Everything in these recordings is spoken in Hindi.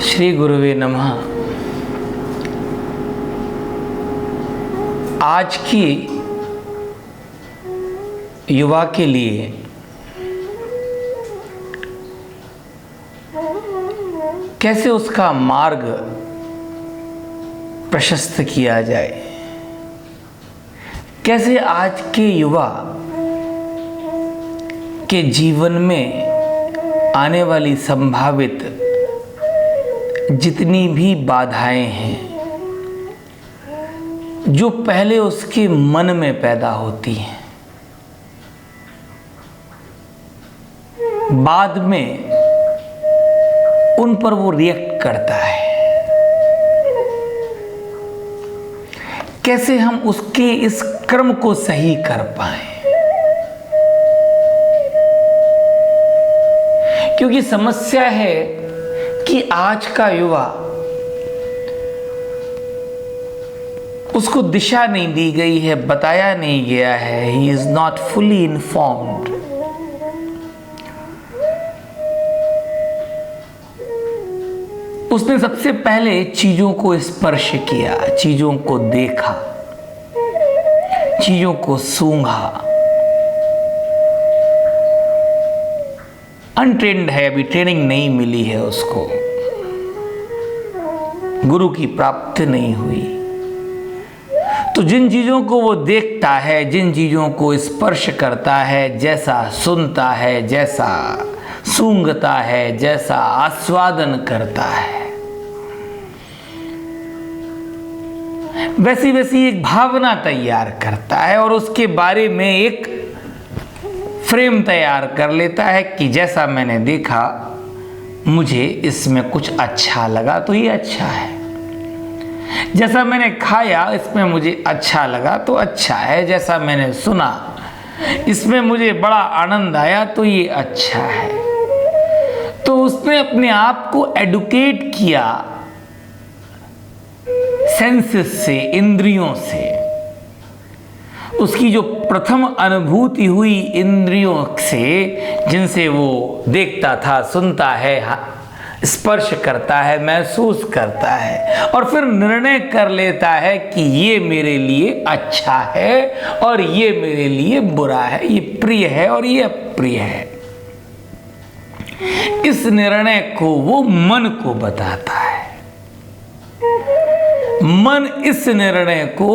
श्री गुरुवे नमः। आज की युवा के लिए कैसे उसका मार्ग प्रशस्त किया जाए, कैसे आज के युवा के जीवन में आने वाली संभावित जितनी भी बाधाएं हैं जो पहले उसके मन में पैदा होती हैं, बाद में उन पर वो रिएक्ट करता है, कैसे हम उसके इस क्रम को सही कर पाएं। क्योंकि समस्या है कि आज का युवा, उसको दिशा नहीं दी गई है, बताया नहीं गया है, he is not fully informed. उसने सबसे पहले चीजों को स्पर्श किया, चीजों को देखा, चीजों को सूंघा। अनट्रेन्ड है, अभी ट्रेनिंग नहीं मिली है उसको, गुरु की प्राप्ति नहीं हुई। तो जिन चीजों को वो देखता है, जिन चीजों को स्पर्श करता है, जैसा सुनता है, जैसा सूंघता है, जैसा आस्वादन करता है, वैसी वैसी एक भावना तैयार करता है और उसके बारे में एक फ्रेम तैयार कर लेता है कि जैसा मैंने देखा, मुझे इसमें कुछ अच्छा लगा तो ये अच्छा है, जैसा मैंने खाया इसमें मुझे अच्छा लगा तो अच्छा है, जैसा मैंने सुना इसमें मुझे बड़ा आनंद आया तो ये अच्छा है। तो उसने अपने आप को एडुकेट किया सेंसेस से, इंद्रियों से। उसकी जो प्रथम अनुभूति हुई इंद्रियों से, जिनसे वो देखता था, सुनता है, स्पर्श करता है, महसूस करता है, और फिर निर्णय कर लेता है कि ये मेरे लिए अच्छा है और ये मेरे लिए बुरा है, ये प्रिय है और ये अप्रिय है। इस निर्णय को वो मन को बताता है। मन इस निर्णय को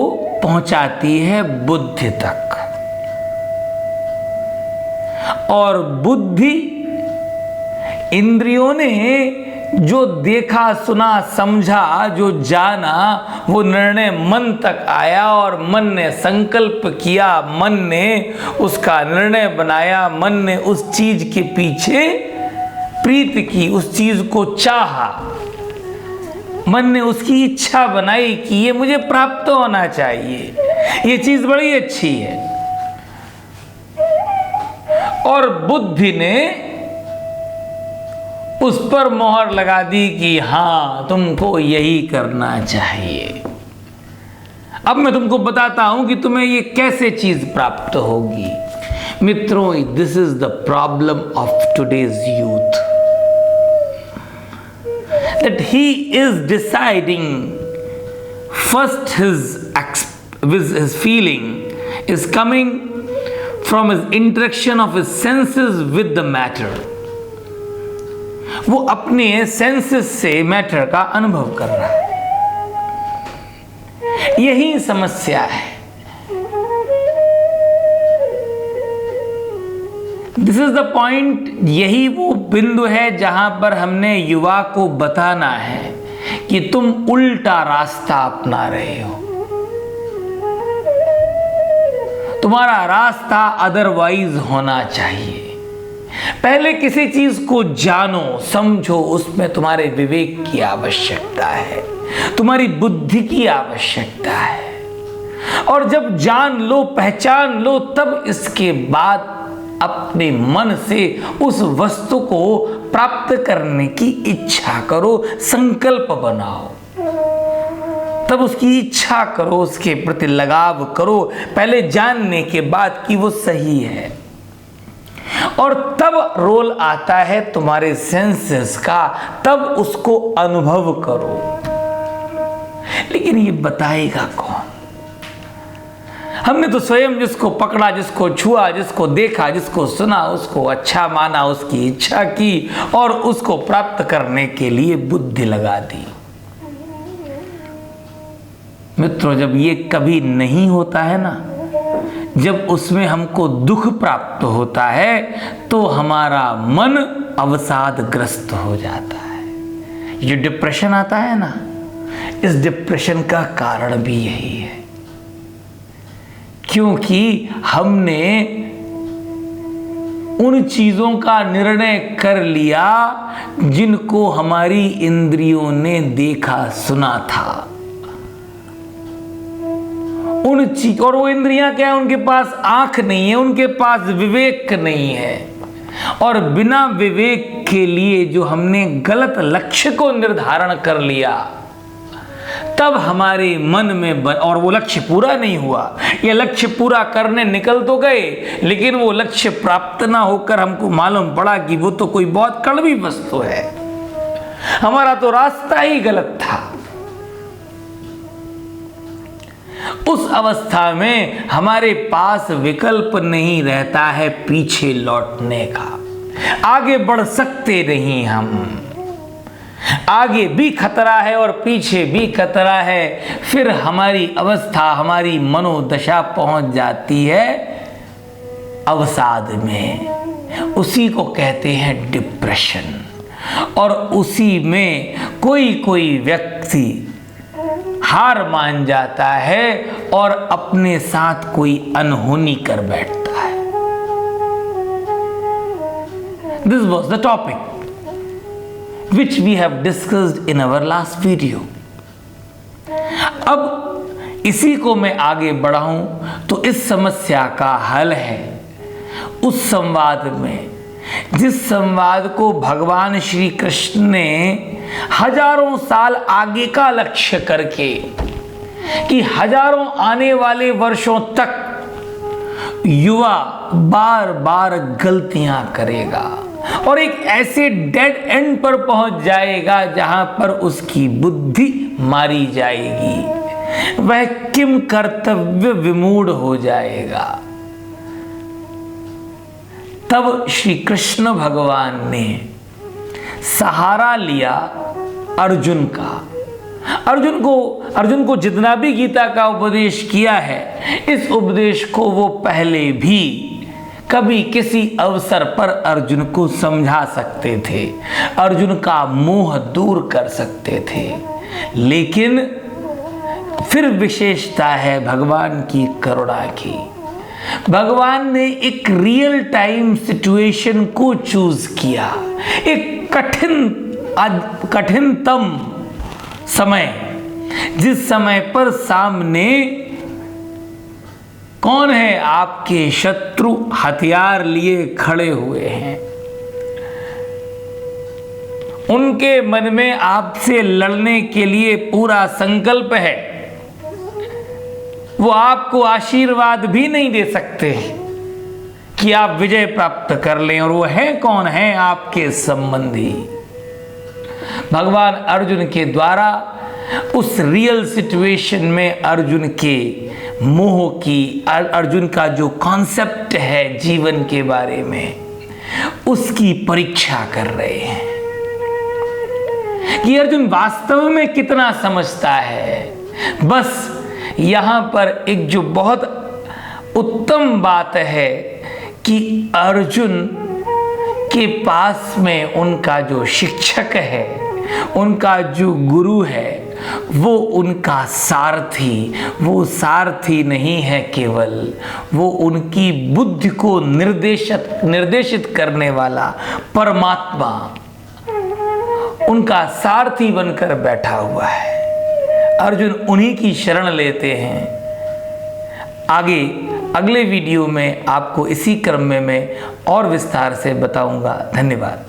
पहुंचाती है बुद्धि तक, और बुद्धि, इंद्रियों ने जो देखा, सुना, समझा, जो जाना, वो निर्णय मन तक आया और मन ने संकल्प किया, मन ने उसका निर्णय बनाया, मन ने उस चीज के पीछे प्रीति की, उस चीज को चाहा, मन ने उसकी इच्छा बनाई कि ये मुझे प्राप्त होना चाहिए, ये चीज बड़ी अच्छी है। और बुद्धि ने उस पर मोहर लगा दी कि हाँ, तुमको यही करना चाहिए। अब मैं तुमको बताता हूं कि तुम्हें ये कैसे चीज प्राप्त होगी। मित्रों, this is the problem of today's youth, that he is deciding first his feeling is coming from his interaction of his senses with the matter. वो अपने सेंसेस से मैटर का अनुभव कर रहा है। यही समस्या है। दिस इज द पॉइंट, यही वो बिंदु है जहां पर हमने युवा को बताना है कि तुम उल्टा रास्ता अपना रहे हो। तुम्हारा रास्ता अदरवाइज होना चाहिए। पहले किसी चीज को जानो, समझो, उसमें तुम्हारे विवेक की आवश्यकता है, तुम्हारी बुद्धि की आवश्यकता है। और जब जान लो, पहचान लो, तब इसके बाद अपने मन से उस वस्तु को प्राप्त करने की इच्छा करो, संकल्प बनाओ। तब उसकी इच्छा करो, उसके प्रति लगाव करो, पहले जानने के बाद कि वो सही है। और तब रोल आता है तुम्हारे सेंसेस का, तब उसको अनुभव करो। लेकिन ये बताएगा कौन? हमने तो स्वयं जिसको पकड़ा, जिसको छुआ, जिसको देखा, जिसको सुना, उसको अच्छा माना, उसकी इच्छा की और उसको प्राप्त करने के लिए बुद्धि लगा दी। मित्रों, जब ये कभी नहीं होता है ना, जब उसमें हमको दुख प्राप्त होता है तो हमारा मन अवसादग्रस्त हो जाता है। ये डिप्रेशन आता है ना, इस डिप्रेशन का कारण भी यही है, क्योंकि हमने उन चीजों का निर्णय कर लिया जिनको हमारी इंद्रियों ने देखा सुना था। उन चीज, और वो इंद्रियां क्या है? उनके पास आंख नहीं है, उनके पास विवेक नहीं है, और बिना विवेक के लिए जो हमने गलत लक्ष्य को निर्धारण कर लिया, तब हमारे मन में और वो लक्ष्य पूरा नहीं हुआ, ये लक्ष्य पूरा करने निकल तो गए, लेकिन वो लक्ष्य प्राप्त ना होकर हमको मालूम पड़ा कि वो तो कोई बहुत कड़वी वस्तु है, हमारा तो रास्ता ही गलत था। उस अवस्था में हमारे पास विकल्प नहीं रहता है पीछे लौटने का। आगे बढ़ सकते नहीं हम, आगे भी खतरा है और पीछे भी खतरा है। फिर हमारी अवस्था, हमारी मनोदशा पहुंच जाती है अवसाद में। उसी को कहते हैं डिप्रेशन। और उसी में कोई कोई व्यक्ति हार मान जाता है और अपने साथ कोई अनहोनी कर बैठता है। This was the topic which we have discussed in our last video. अब इसी को मैं आगे बढ़ाऊं तो इस समस्या का हल है उस संवाद में, जिस संवाद को भगवान श्री कृष्ण ने हजारों साल आगे का लक्ष्य करके, कि हजारों आने वाले वर्षों तक युवा बार बार गलतियां करेगा और एक ऐसे डेड एंड पर पहुंच जाएगा जहां पर उसकी बुद्धि मारी जाएगी, वह किम कर्तव्य विमूढ़ हो जाएगा। तब श्री कृष्ण भगवान ने सहारा लिया अर्जुन का। अर्जुन को जितना भी गीता का उपदेश किया है, इस उपदेश को वो पहले भी कभी किसी अवसर पर अर्जुन को समझा सकते थे, अर्जुन का मोह दूर कर सकते थे। लेकिन फिर विशेषता है भगवान की करुणा की। भगवान ने एक रियल टाइम सिचुएशन को चूज किया, एक कठिनतम समय, जिस समय पर सामने कौन है? आपके शत्रु हथियार लिए खड़े हुए हैं, उनके मन में आपसे लड़ने के लिए पूरा संकल्प है, वो आपको आशीर्वाद भी नहीं दे सकते कि आप विजय प्राप्त कर लें। और वो है कौन? है आपके संबंधी। भगवान अर्जुन के द्वारा उस रियल सिचुएशन में अर्जुन के मोह की, अर्जुन का जो कॉन्सेप्ट है जीवन के बारे में, उसकी परीक्षा कर रहे हैं कि अर्जुन वास्तव में कितना समझता है। बस यहां पर एक जो बहुत उत्तम बात है कि अर्जुन के पास में उनका जो शिक्षक है, उनका जो गुरु है, वो उनका सारथी, वो सारथी नहीं है केवल, वो उनकी बुद्धि को निर्देशित करने वाला परमात्मा उनका सारथी बनकर बैठा हुआ है। अर्जुन उन्हीं की शरण लेते हैं। आगे अगले वीडियो में आपको इसी क्रम में मैं और विस्तार से बताऊंगा। धन्यवाद।